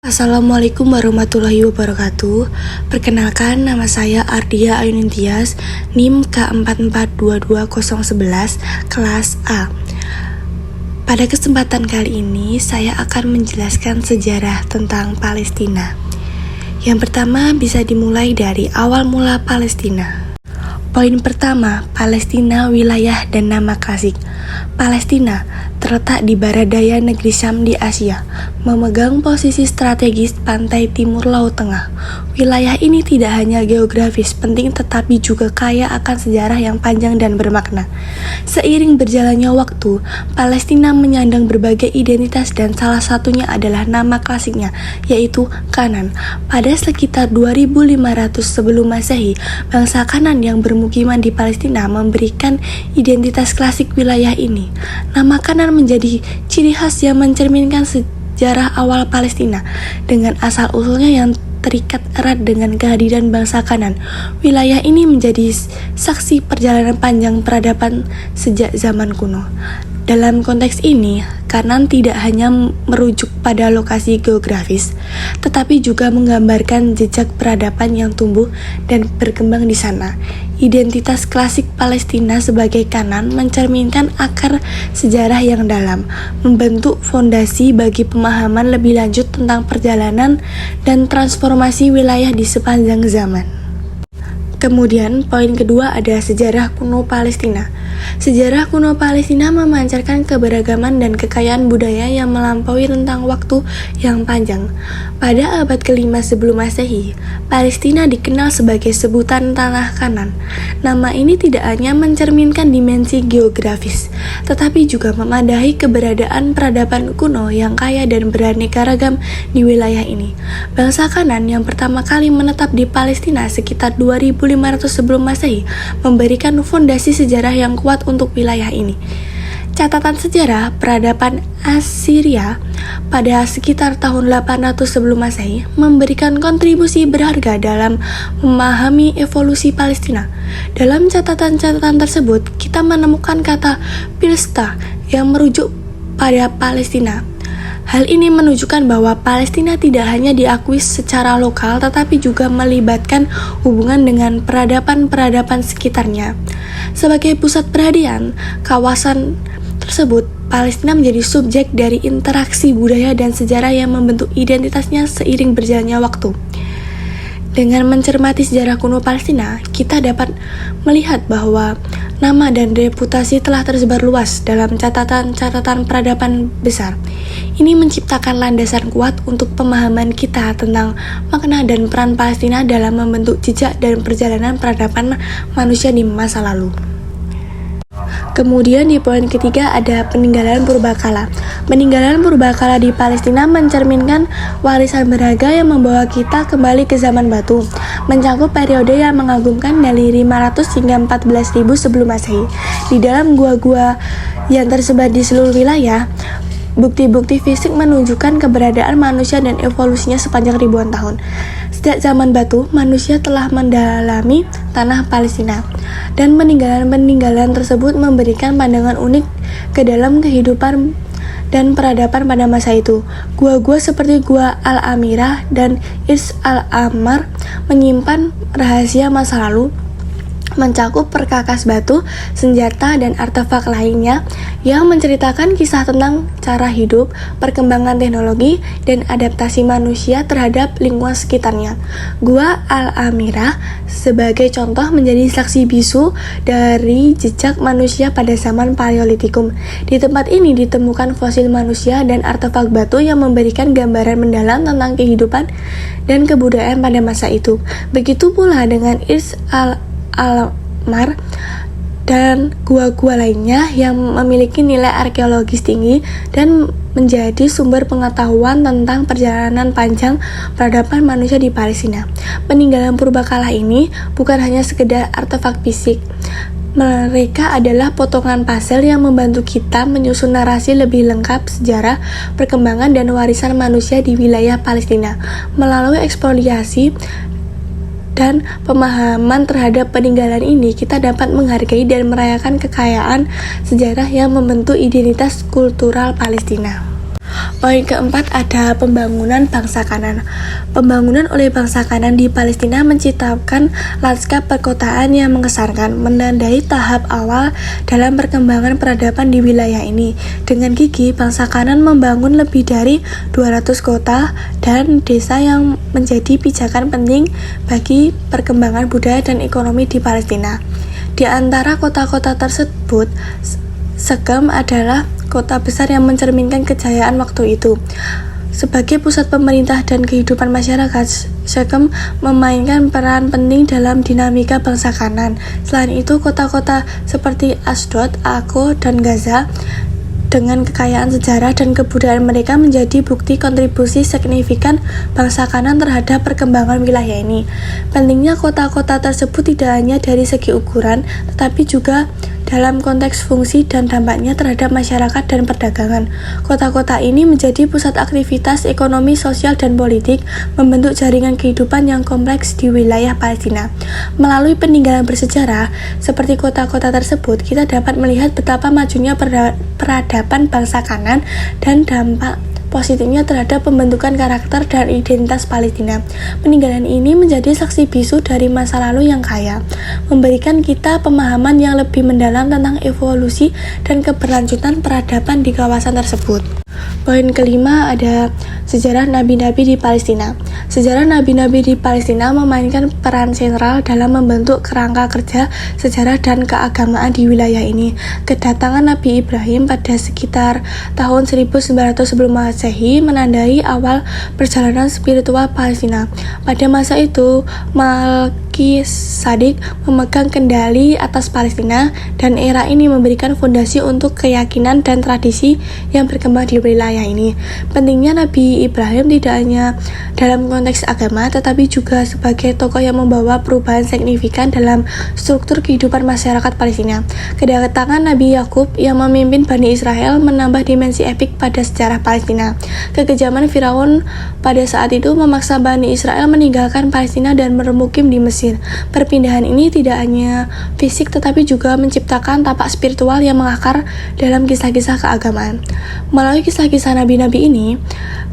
Assalamualaikum warahmatullahi wabarakatuh. Perkenalkan, nama saya Ardia Ayunintias, NIM K4422011, kelas A. Pada kesempatan kali ini, saya akan menjelaskan sejarah tentang Palestina. Yang pertama bisa dimulai dari awal mula Palestina. Poin pertama, Palestina, wilayah dan nama klasik. Palestina terletak di barat daya negeri Syam di Asia, memegang posisi strategis pantai timur Laut Tengah. Wilayah ini tidak hanya geografis penting tetapi juga kaya akan sejarah yang panjang dan bermakna. Seiring berjalannya waktu, Palestina menyandang berbagai identitas dan salah satunya adalah nama klasiknya, yaitu Kanan. Pada sekitar 2500 sebelum Masehi, bangsa Kanan yang bermukiman di Palestina memberikan identitas klasik wilayah ini. Nama Kanan menjadi ciri khas yang mencerminkan sejarah awal Palestina dengan asal-usulnya yang terikat erat dengan kehadiran bangsa Kanan. Wilayah ini menjadi saksi perjalanan panjang peradaban sejak zaman kuno. Dalam konteks ini, Kanan tidak hanya merujuk pada lokasi geografis, tetapi juga menggambarkan jejak peradaban yang tumbuh dan berkembang di sana. Identitas klasik Palestina sebagai Kanan mencerminkan akar sejarah yang dalam, membentuk fondasi bagi pemahaman lebih lanjut tentang perjalanan dan transformasi wilayah di sepanjang zaman. Kemudian, poin kedua ada sejarah kuno Palestina. Sejarah kuno Palestina memancarkan keberagaman dan kekayaan budaya yang melampaui rentang waktu yang panjang. Pada abad ke-5 sebelum Masehi, Palestina dikenal sebagai sebutan Tanah Kanan. Nama ini tidak hanya mencerminkan dimensi geografis, tetapi juga memadahi keberadaan peradaban kuno yang kaya dan beraneka ragam di wilayah ini. Bangsa Kanan yang pertama kali menetap di Palestina sekitar 2500 sebelum Masehi memberikan fondasi sejarah yang kuat untuk wilayah ini. Catatan sejarah peradaban Assyria pada sekitar tahun 800 sebelum Masehi memberikan kontribusi berharga dalam memahami evolusi Palestina. Dalam catatan-catatan tersebut, kita menemukan kata Philistine yang merujuk pada Palestina. Hal ini menunjukkan bahwa Palestina tidak hanya diakui secara lokal tetapi juga melibatkan hubungan dengan peradaban-peradaban sekitarnya. Sebagai pusat perhatian kawasan tersebut, Palestina menjadi subjek dari interaksi budaya dan sejarah yang membentuk identitasnya seiring berjalannya waktu. Dengan mencermati sejarah kuno Palestina, kita dapat melihat bahwa nama dan reputasi telah tersebar luas dalam catatan-catatan peradaban besar. Ini menciptakan landasan kuat untuk pemahaman kita tentang makna dan peran Palestina dalam membentuk jejak dan perjalanan peradaban manusia di masa lalu. Kemudian di poin ketiga ada peninggalan purbakala. Peninggalan purbakala di Palestina mencerminkan warisan berharga yang membawa kita kembali ke zaman batu, mencakup periode yang mengagumkan dari 500 hingga 14.000 sebelum Masehi. Di dalam gua-gua yang tersebar di seluruh wilayah, bukti-bukti fisik menunjukkan keberadaan manusia dan evolusinya sepanjang ribuan tahun. Sejak zaman batu, manusia telah mendalami tanah Palestina, dan peninggalan-peninggalan tersebut memberikan pandangan unik ke dalam kehidupan dan peradaban pada masa itu. Gua-gua seperti Gua Al-Amirah dan Irs Al-Amar menyimpan rahasia masa lalu, mencakup perkakas batu, senjata, dan artefak lainnya yang menceritakan kisah tentang cara hidup, perkembangan teknologi, dan adaptasi manusia terhadap lingkungan sekitarnya. Gua Al-Amirah sebagai contoh menjadi saksi bisu dari jejak manusia pada zaman Paleolitikum. Di tempat ini ditemukan fosil manusia dan artefak batu yang memberikan gambaran mendalam tentang kehidupan dan kebudayaan pada masa itu. Begitu pula dengan Irs Al-Amar dan gua-gua lainnya yang memiliki nilai arkeologis tinggi dan menjadi sumber pengetahuan tentang perjalanan panjang peradaban manusia di Palestina. Peninggalan purbakala ini bukan hanya sekedar artefak fisik. Mereka adalah potongan pasel yang membantu kita menyusun narasi lebih lengkap sejarah, perkembangan, dan warisan manusia di wilayah Palestina. Melalui eksplorasi dan pemahaman terhadap peninggalan ini, kita dapat menghargai dan merayakan kekayaan sejarah yang membentuk identitas kultural Palestina. Poin keempat ada pembangunan bangsa Kanan. Pembangunan oleh bangsa Kanan di Palestina menciptakan lanskap perkotaan yang mengesankan, menandai tahap awal dalam perkembangan peradaban di wilayah ini. Dengan gigih, bangsa Kanan membangun lebih dari 200 kota dan desa yang menjadi pijakan penting bagi perkembangan budaya dan ekonomi di Palestina. Di antara kota-kota tersebut, Shechem adalah kota besar yang mencerminkan kejayaan waktu itu. Sebagai pusat pemerintah dan kehidupan masyarakat, Shechem memainkan peran penting dalam dinamika bangsa Kanan. Selain itu, kota-kota seperti Ashdod, Akko, dan Gaza dengan kekayaan sejarah dan kebudayaan mereka menjadi bukti kontribusi signifikan bangsa Kanan terhadap perkembangan wilayah ini. Pentingnya kota-kota tersebut tidak hanya dari segi ukuran, tetapi juga dalam konteks fungsi dan dampaknya terhadap masyarakat dan perdagangan. Kota-kota ini menjadi pusat aktivitas ekonomi, sosial, dan politik, membentuk jaringan kehidupan yang kompleks di wilayah Palestina. Melalui peninggalan bersejarah seperti kota-kota tersebut, kita dapat melihat betapa majunya peradaban bangsa Kanan dan dampak positifnya terhadap pembentukan karakter dan identitas Palestina. Peninggalan ini menjadi saksi bisu dari masa lalu yang kaya, memberikan kita pemahaman yang lebih mendalam tentang evolusi dan keberlanjutan peradaban di kawasan tersebut. Poin kelima ada sejarah nabi-nabi di Palestina. Sejarah nabi-nabi di Palestina memainkan peran sentral dalam membentuk kerangka kerja, sejarah, dan keagamaan di wilayah ini. Kedatangan Nabi Ibrahim pada sekitar tahun 1900 sebelum Masehi menandai awal perjalanan spiritual Palestina. Pada masa itu, Melkisedek memegang kendali atas Palestina, dan era ini memberikan fondasi untuk keyakinan dan tradisi yang berkembang di wilayah ini. Pentingnya Nabi Ibrahim tidak hanya dalam konteks agama, tetapi juga sebagai tokoh yang membawa perubahan signifikan dalam struktur kehidupan masyarakat Palestina. Kedatangan Nabi Yakub yang memimpin Bani Israel menambah dimensi epik pada sejarah Palestina. Kekejaman Firaun pada saat itu memaksa Bani Israel meninggalkan Palestina dan bermukim di Mesir. Perpindahan ini tidak hanya fisik tetapi juga menciptakan tapak spiritual yang mengakar dalam kisah-kisah keagamaan. Melalui kisah-kisah nabi-nabi ini,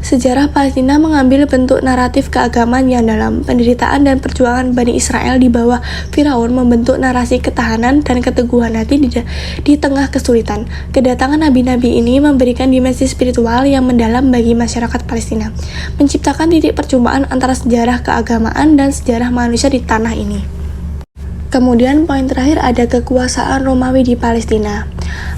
sejarah Palestina mengambil bentuk naratif keagamaan yang dalam. Penderitaan dan perjuangan Bani Israel di bawah Firaun membentuk narasi ketahanan dan keteguhan hati di tengah kesulitan. Kedatangan nabi-nabi ini memberikan dimensi spiritual yang mendalam bagi masyarakat Palestina, menciptakan titik perjumpaan antara sejarah keagamaan dan sejarah manusia di tanah ini. Kemudian poin terakhir ada kekuasaan Romawi di Palestina.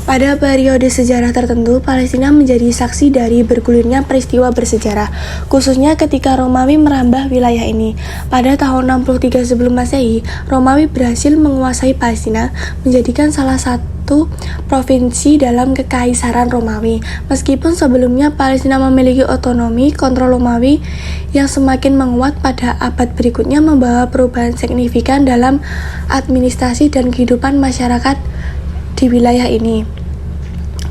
Pada periode sejarah tertentu, Palestina menjadi saksi dari bergulirnya peristiwa bersejarah, khususnya ketika Romawi merambah wilayah ini. Pada tahun 63 sebelum Masehi, Romawi berhasil menguasai Palestina, menjadikan salah satu provinsi dalam kekaisaran Romawi. Meskipun sebelumnya Palestina memiliki otonomi, kontrol Romawi yang semakin menguat pada abad berikutnya membawa perubahan signifikan dalam administrasi dan kehidupan masyarakat di wilayah ini.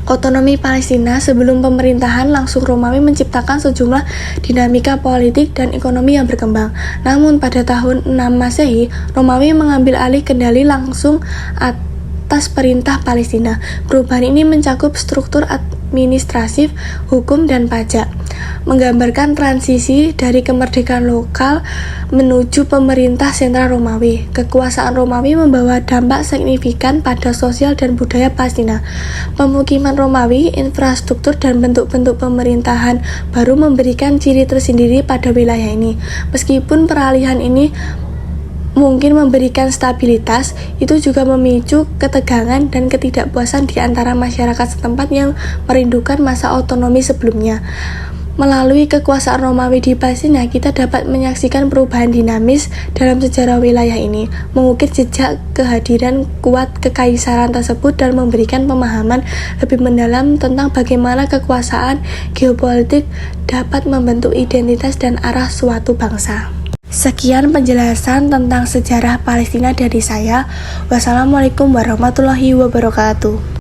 Otonomi Palestina sebelum pemerintahan langsung Romawi menciptakan sejumlah dinamika politik dan ekonomi yang berkembang. Namun pada tahun 6 Masehi, Romawi mengambil alih kendali langsung atas perintah Palestina. Perubahan ini mencakup struktur administratif, hukum, dan pajak, menggambarkan transisi dari kemerdekaan lokal menuju pemerintah sentral Romawi. Kekuasaan Romawi membawa dampak signifikan pada sosial dan budaya Palestina. Pemukiman Romawi, infrastruktur, dan bentuk-bentuk pemerintahan baru memberikan ciri tersendiri pada wilayah ini. Meskipun peralihan ini mungkin memberikan stabilitas, itu juga memicu ketegangan dan ketidakpuasan di antara masyarakat setempat yang merindukan masa otonomi sebelumnya. Melalui kekuasaan Romawi di Palestina, kita dapat menyaksikan perubahan dinamis dalam sejarah wilayah ini, mengukir jejak kehadiran kuat kekaisaran tersebut dan memberikan pemahaman lebih mendalam tentang bagaimana kekuasaan geopolitik dapat membentuk identitas dan arah suatu bangsa. Sekian penjelasan tentang sejarah Palestina dari saya. Wassalamualaikum warahmatullahi wabarakatuh.